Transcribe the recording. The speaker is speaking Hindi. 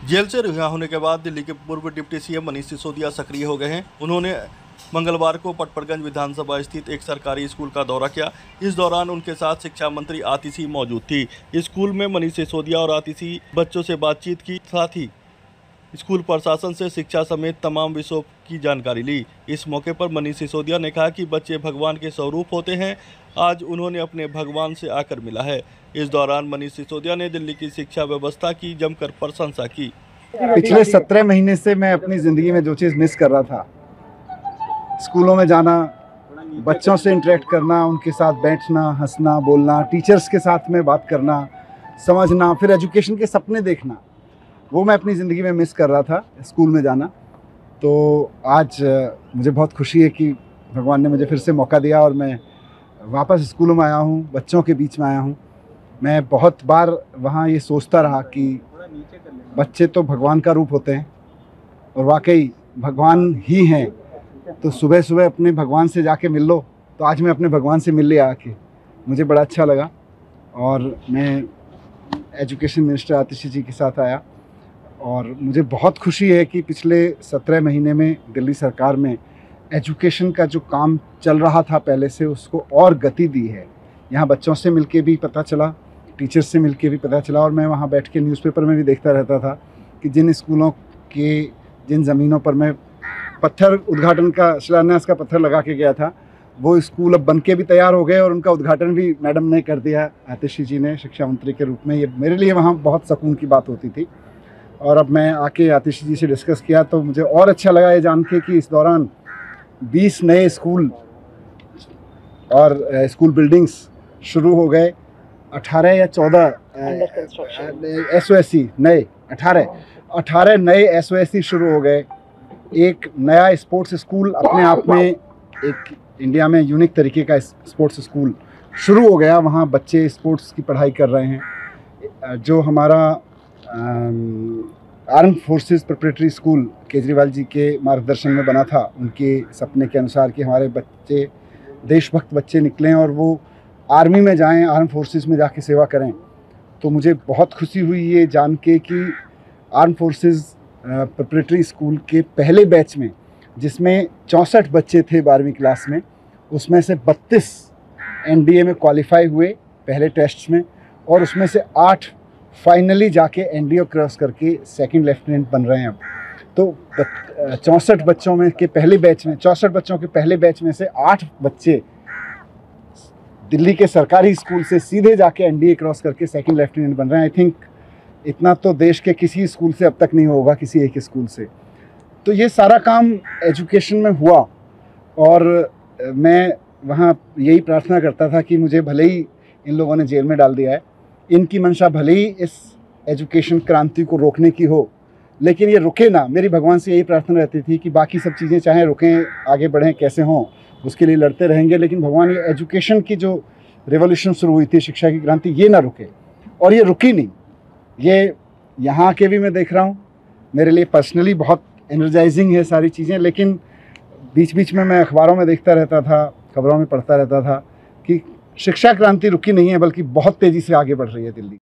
जेल से रिहा होने के बाद दिल्ली के पूर्व डिप्टी सीएम मनीष सिसोदिया सक्रिय हो गए हैं। उन्होंने मंगलवार को पटपरगंज विधानसभा स्थित एक सरकारी स्कूल का दौरा किया। इस दौरान उनके साथ शिक्षा मंत्री आतिशी मौजूद थी। स्कूल में मनीष सिसोदिया और आतिशी बच्चों से बातचीत की, साथ ही स्कूल प्रशासन से शिक्षा समेत तमाम विषयों की जानकारी ली। इस मौके पर मनीष सिसोदिया ने कहा कि बच्चे भगवान के स्वरूप होते हैं। आज उन्होंने अपने भगवान से आकर मिला है। इस दौरान मनीष सिसोदिया ने दिल्ली की शिक्षा व्यवस्था की जमकर प्रशंसा की। पिछले 17 महीने से मैं अपनी ज़िंदगी में जो चीज़ मिस कर रहा था, स्कूलों में जाना, बच्चों से इंटरेक्ट करना, उनके साथ बैठना, हंसना, बोलना, टीचर्स के साथ में बात करना, समझना, फिर एजुकेशन के सपने देखना, वो मैं अपनी ज़िंदगी में मिस कर रहा था, स्कूल में जाना। तो आज मुझे बहुत खुशी है कि भगवान ने मुझे फिर से मौका दिया और मैं वापस स्कूलों में आया हूँ, बच्चों के बीच में आया हूँ। मैं बहुत बार वहाँ ये सोचता रहा कि बच्चे तो भगवान का रूप होते हैं और वाकई भगवान ही हैं। तो सुबह सुबह अपने भगवान से जाके मिल लो। तो आज मैं अपने भगवान से मिल लिया आके, मुझे बड़ा अच्छा लगा। और मैं एजुकेशन मिनिस्टर आतिशी जी के साथ आया और मुझे बहुत खुशी है कि पिछले 17 महीने में दिल्ली सरकार में एजुकेशन का जो काम चल रहा था पहले से, उसको और गति दी है। यहाँ बच्चों से मिलके भी पता चला, टीचर्स से मिलके भी पता चला, और मैं वहाँ बैठ के न्यूज़पेपर में भी देखता रहता था कि जिन स्कूलों के जिन ज़मीनों पर मैं पत्थर उद्घाटन का शिलान्यास का पत्थर लगा के गया था, वो स्कूल अब बन के भी तैयार हो गए और उनका उद्घाटन भी मैडम ने कर दिया, आतिशी जी ने, शिक्षा मंत्री के रूप में। ये मेरे लिए वहाँ बहुत सुकून की बात होती थी। और अब मैं आके आतिशी जी से डिस्कस किया तो मुझे और अच्छा लगा ये जान के कि इस दौरान 20 नए स्कूल और स्कूल बिल्डिंग्स शुरू हो गए। 18 या 14 SOSC नए 18 नए SOSC शुरू हो गए। एक नया स्पोर्ट्स स्कूल अपने आप में एक इंडिया में यूनिक तरीके का स्पोर्ट्स स्कूल शुरू हो गया। वहाँ बच्चे स्पोर्ट्स की पढ़ाई कर रहे हैं। जो हमारा armed forces preparatory school Kejriwal ji के मार्गदर्शन में बना था, उनके सपने के अनुसार कि हमारे बच्चे देशभक्त बच्चे निकलें और वो आर्मी में जाएं, आर्म फोर्सेस में जाके सेवा करें। तो मुझे बहुत खुशी हुई ये जान के कि आर्म फोर्सेस प्रिपरेटरी स्कूल के पहले बैच में, जिसमें 64 बच्चे थे 12वीं क्लास में, उसमें से 32 NDA में क्वालिफाई हुए पहले टेस्ट में, और उसमें से 8 फाइनली जाके NDA क्रॉस करके सेकंड लेफ्टिनेंट बन रहे हैं अब। तो 64 बच्चों में के पहले बैच में 64 बच्चों के पहले बैच में से 8 बच्चे दिल्ली के सरकारी स्कूल से सीधे जाके NDA क्रॉस करके सेकंड लेफ्टिनेंट बन रहे हैं। आई थिंक इतना तो देश के किसी स्कूल से अब तक नहीं होगा, किसी एक स्कूल से। तो ये सारा काम एजुकेशन में हुआ और मैं वहाँ यही प्रार्थना करता था कि मुझे भले ही इन लोगों ने जेल में डाल दिया है, इनकी मंशा भले ही इस एजुकेशन क्रांति को रोकने की हो, लेकिन ये रुके ना। मेरी भगवान से यही प्रार्थना रहती थी कि बाकी सब चीज़ें चाहे रुकें, आगे बढ़ें, कैसे हों, उसके लिए लड़ते रहेंगे, लेकिन भगवान ये एजुकेशन की जो रेवोल्यूशन शुरू हुई थी, शिक्षा की क्रांति, ये ना रुके। और ये रुकी नहीं। ये यहाँ के भी मैं देख रहा हूँ, मेरे लिए पर्सनली बहुत एनर्जाइजिंग है सारी चीज़ें। लेकिन बीच बीच में मैं अखबारों में देखता रहता था, खबरों में पढ़ता रहता था कि शिक्षा क्रांति रुकी नहीं है, बल्कि बहुत तेज़ी से आगे बढ़ रही है दिल्ली।